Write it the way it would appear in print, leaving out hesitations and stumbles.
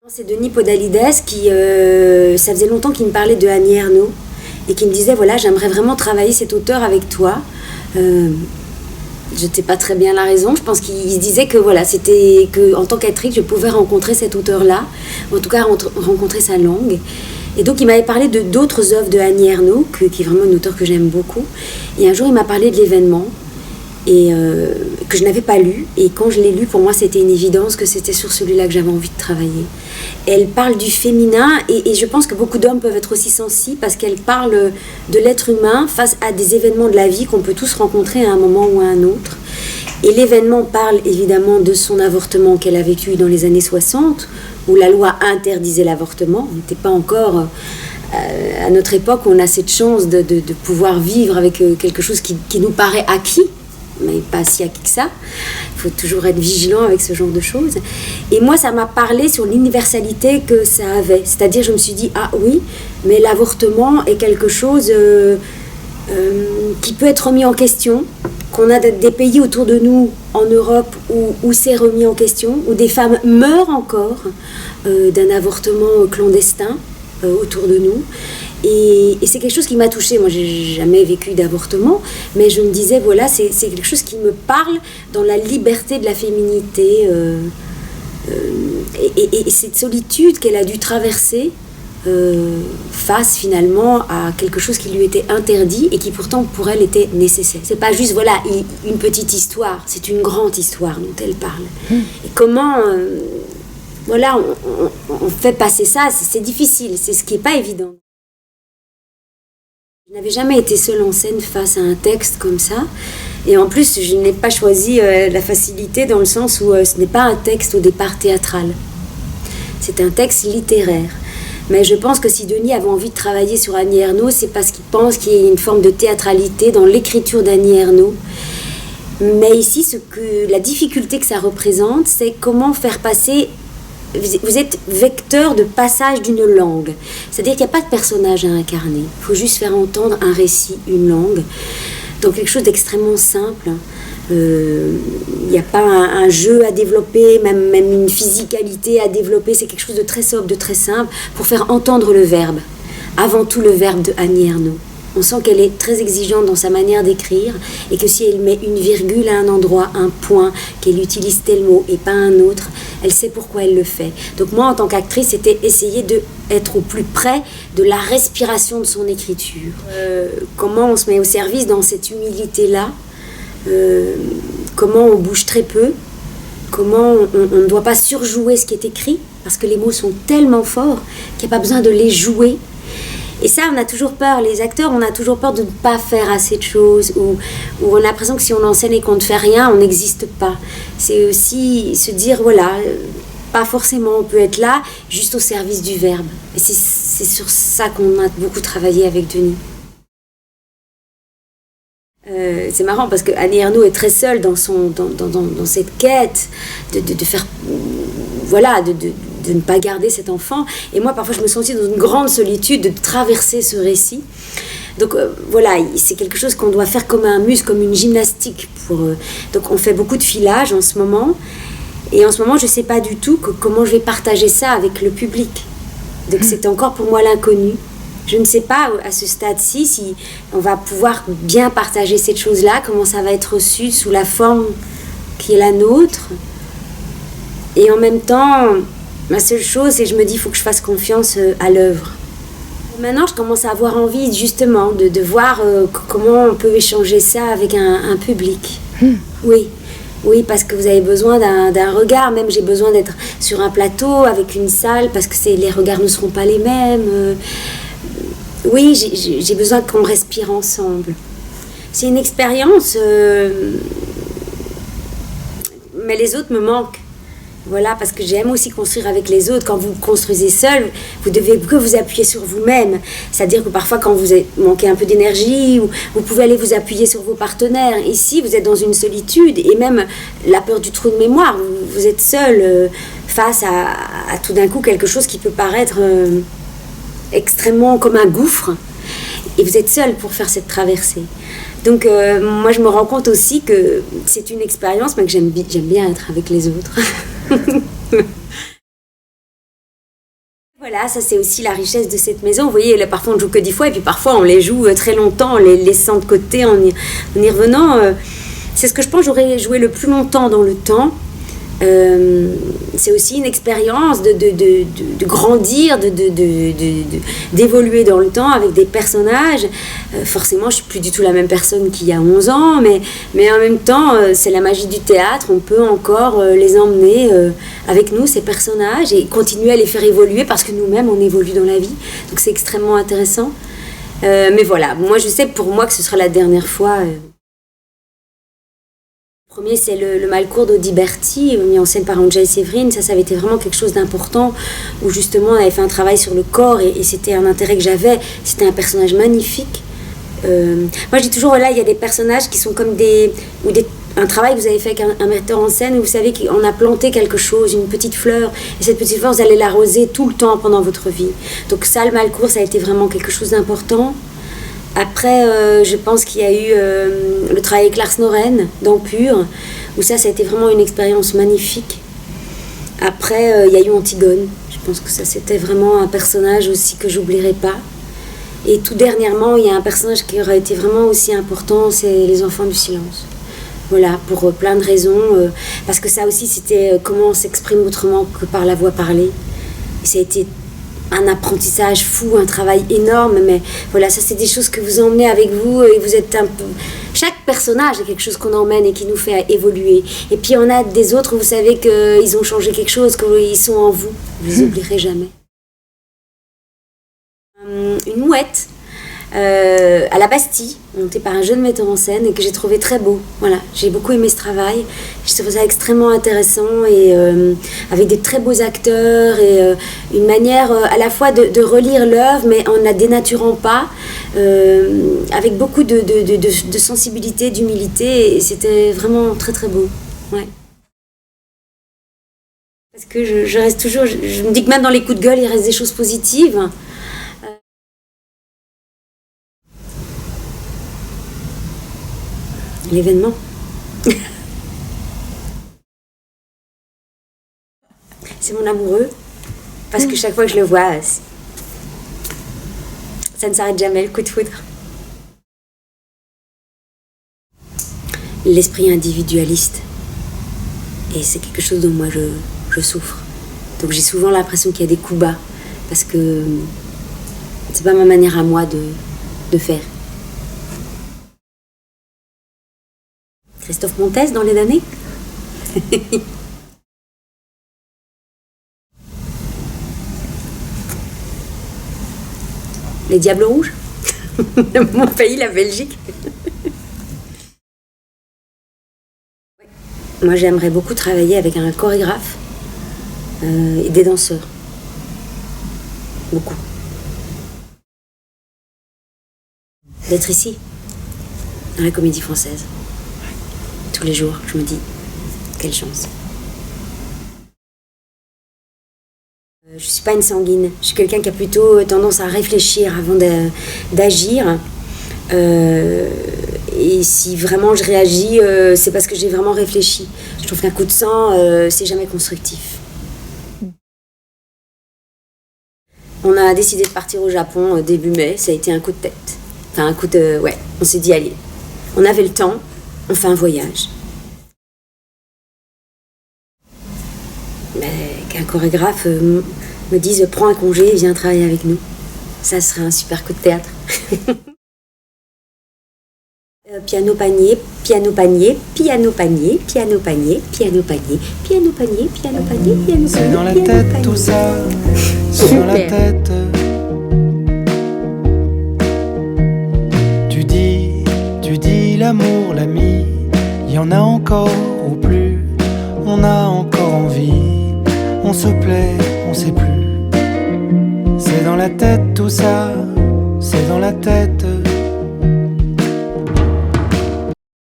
C'est Denis Podalides qui, ça faisait longtemps qu'il me parlait de Annie Ernaux et qui me disait voilà, j'aimerais vraiment travailler cet auteur avec toi. Je ne sais pas très bien la raison, je pense qu'il se disait que voilà, c'était que en tant qu'actrice, je pouvais rencontrer cet auteur-là, en tout cas rencontrer sa langue. Et donc il m'avait parlé de d'autres œuvres de Annie Ernaux, qui est vraiment une auteure que j'aime beaucoup. Et un jour il m'a parlé de l'événement. Et que je n'avais pas lu, et quand je l'ai lu, pour moi c'était une évidence que c'était sur celui-là que j'avais envie de travailler. Et elle parle du féminin, et je pense que beaucoup d'hommes peuvent être aussi sensibles, parce qu'elle parle de l'être humain face à des événements de la vie qu'on peut tous rencontrer à un moment ou à un autre. Et l'événement parle évidemment de son avortement qu'elle a vécu dans les années 60, où la loi interdisait l'avortement. On n'était pas encore à notre époque où on a cette chance de pouvoir vivre avec quelque chose qui nous paraît acquis, mais pas si acquis que ça. Il faut toujours être vigilant avec ce genre de choses. Et moi, ça m'a parlé sur l'universalité que ça avait. C'est-à-dire, je me suis dit, ah oui, mais l'avortement est quelque chose qui peut être remis en question, qu'on a des pays autour de nous, en Europe, où c'est remis en question, où des femmes meurent encore d'un avortement clandestin autour de nous. Et c'est quelque chose qui m'a touchée. Moi, j'ai jamais vécu d'avortement, mais je me disais, voilà, c'est quelque chose qui me parle dans la liberté de la féminité et cette solitude qu'elle a dû traverser face finalement à quelque chose qui lui était interdit et qui pourtant pour elle était nécessaire. C'est pas juste, voilà, une petite histoire, c'est une grande histoire dont elle parle. Et comment... voilà, on fait passer ça, c'est difficile, c'est ce qui n'est pas évident. Je n'avais jamais été seule en scène face à un texte comme ça. Et en plus, je n'ai pas choisi la facilité dans le sens où ce n'est pas un texte au départ théâtral. C'est un texte littéraire. Mais je pense que si Denis avait envie de travailler sur Annie Ernaux, c'est parce qu'il pense qu'il y a une forme de théâtralité dans l'écriture d'Annie Ernaux. Mais ici, la difficulté que ça représente, c'est comment faire passer... Vous êtes vecteur de passage d'une langue. C'est-à-dire qu'il n'y a pas de personnage à incarner. Il faut juste faire entendre un récit, une langue. Donc quelque chose d'extrêmement simple. Il n'y a pas un jeu à développer, même une physicalité à développer. C'est quelque chose de très sobre, de très simple, pour faire entendre le verbe. Avant tout le verbe de Annie Ernaux. On sent qu'elle est très exigeante dans sa manière d'écrire et que si elle met une virgule à un endroit, un point, qu'elle utilise tel mot et pas un autre, elle sait pourquoi elle le fait. Donc moi, en tant qu'actrice, c'était essayer d'être au plus près de la respiration de son écriture. Comment on se met au service dans cette humilité-là, comment on bouge très peu, comment on ne doit pas surjouer ce qui est écrit, parce que les mots sont tellement forts qu'il n'y a pas besoin de les jouer. Et ça, on a toujours peur, les acteurs, on a toujours peur de ne pas faire assez de choses, ou on a l'impression que si on enseigne et qu'on ne fait rien, on n'existe pas. C'est aussi se dire, voilà, pas forcément on peut être là, juste au service du verbe. Et c'est sur ça qu'on a beaucoup travaillé avec Denis. C'est marrant parce que Annie Ernaux est très seule dans cette quête de faire... Voilà, de ne pas garder cet enfant. Et moi, parfois, je me sens aussi dans une grande solitude de traverser ce récit. Donc, voilà, c'est quelque chose qu'on doit faire comme un muscle, comme une gymnastique. Donc, on fait beaucoup de filage en ce moment. Et en ce moment, je ne sais pas du tout comment je vais partager ça avec le public. Donc, c'est encore pour moi l'inconnu. Je ne sais pas, à ce stade-ci, si on va pouvoir bien partager cette chose-là, comment ça va être reçu sous la forme qui est la nôtre. Et en même temps... Ma seule chose, c'est que je me dis qu'il faut que je fasse confiance à l'œuvre. Maintenant, je commence à avoir envie justement de voir comment on peut échanger ça avec un public. Oui, parce que vous avez besoin d'un regard. Même j'ai besoin d'être sur un plateau avec une salle parce que les regards ne seront pas les mêmes. Oui, j'ai besoin qu'on respire ensemble. C'est une expérience, mais les autres me manquent. Voilà, parce que j'aime aussi construire avec les autres. Quand vous construisez seul, vous devez que vous appuyer sur vous-même. C'est-à-dire que parfois, quand vous manquez un peu d'énergie, vous pouvez aller vous appuyer sur vos partenaires. Ici, vous êtes dans une solitude et même la peur du trou de mémoire. Vous êtes seul face à tout d'un coup quelque chose qui peut paraître extrêmement comme un gouffre. Et vous êtes seul pour faire cette traversée. Donc moi je me rends compte aussi que c'est une expérience mais que j'aime bien être avec les autres. Voilà, ça c'est aussi la richesse de cette maison. Vous voyez, là parfois on ne joue que 10 fois et puis parfois on les joue très longtemps, en les laissant de côté, en y revenant. C'est ce que je pense j'aurais joué le plus longtemps dans le temps. C'est aussi une expérience de grandir, d'évoluer dans le temps avec des personnages. Forcément, je ne suis plus du tout la même personne qu'il y a 11 ans, mais en même temps, c'est la magie du théâtre. On peut encore les emmener avec nous, ces personnages, et continuer à les faire évoluer parce que nous-mêmes, on évolue dans la vie. Donc c'est extrêmement intéressant. Mais voilà, moi je sais pour moi que ce sera la dernière fois. Le premier, c'est le Malcours d'Audiberti, mis en scène par Andrzej Seweryn. Ça avait été vraiment quelque chose d'important, où justement on avait fait un travail sur le corps, et c'était un intérêt que j'avais. C'était un personnage magnifique. Moi je dis toujours, voilà, il y a des personnages qui sont comme un travail que vous avez fait avec un metteur en scène, où vous savez qu'on a planté quelque chose, une petite fleur, et cette petite fleur, vous allez l'arroser tout le temps pendant votre vie. Donc ça, le Malcours, ça a été vraiment quelque chose d'important. Après, je pense qu'il y a eu le travail avec Lars Noren, dans Pur, où ça a été vraiment une expérience magnifique. Après, il y a eu Antigone. Je pense que ça, c'était vraiment un personnage aussi que j'oublierai pas. Et tout dernièrement, il y a un personnage qui aurait été vraiment aussi important, c'est Les Enfants du Silence. Voilà, pour plein de raisons. Parce que ça aussi, c'était comment on s'exprime autrement que par la voix parlée. Et ça a été un apprentissage fou, un travail énorme, mais voilà, ça c'est des choses que vous emmenez avec vous, et vous êtes un peu... Chaque personnage est quelque chose qu'on emmène et qui nous fait évoluer. Et puis on a des autres, vous savez qu'ils ont changé quelque chose, qu'ils sont en vous. Vous les oublierez jamais. Une mouette à la Bastille, montée par un jeune metteur en scène, et que j'ai trouvé très beau. Voilà, j'ai beaucoup aimé ce travail. Je trouvais ça extrêmement intéressant, et avec des très beaux acteurs, et une manière à la fois de relire l'œuvre, mais en ne la dénaturant pas, avec beaucoup de sensibilité, d'humilité, et c'était vraiment très très beau. Ouais. Parce que je reste toujours, je me dis que même dans les coups de gueule, il reste des choses positives. L'événement. C'est mon amoureux, parce que chaque fois que je le vois, ça ne s'arrête jamais, le coup de foudre. L'esprit individualiste, et c'est quelque chose dont moi je souffre. Donc j'ai souvent l'impression qu'il y a des coups bas, parce que c'est pas ma manière à moi de faire. Christophe Montez dans Les Damnés. Les Diables Rouges. Mon pays, la Belgique. Moi, j'aimerais beaucoup travailler avec un chorégraphe et des danseurs. Beaucoup. D'être ici, dans la Comédie Française. Tous les jours, je me dis, quelle chance. Je ne suis pas une sanguine. Je suis quelqu'un qui a plutôt tendance à réfléchir avant d'agir. Et si vraiment je réagis, c'est parce que j'ai vraiment réfléchi. Je trouve qu'un coup de sang, c'est jamais constructif. On a décidé de partir au Japon début mai. Ça a été un coup de tête. Enfin, un coup de... Ouais, on s'est dit, allez, on avait le temps. On fait un voyage. Qu'un chorégraphe me dise prends un congé et viens travailler avec nous. Ça serait un super coup de théâtre. Piano panier, piano panier, piano panier, piano panier, piano panier, piano panier, piano panier, piano panier. C'est dans la tête tout ça. C'est dans la tête. Tu dis l'amour, l'ami, y en a encore ou plus, on a encore envie, on se plaît, on sait plus. C'est dans la tête tout ça, c'est dans la tête.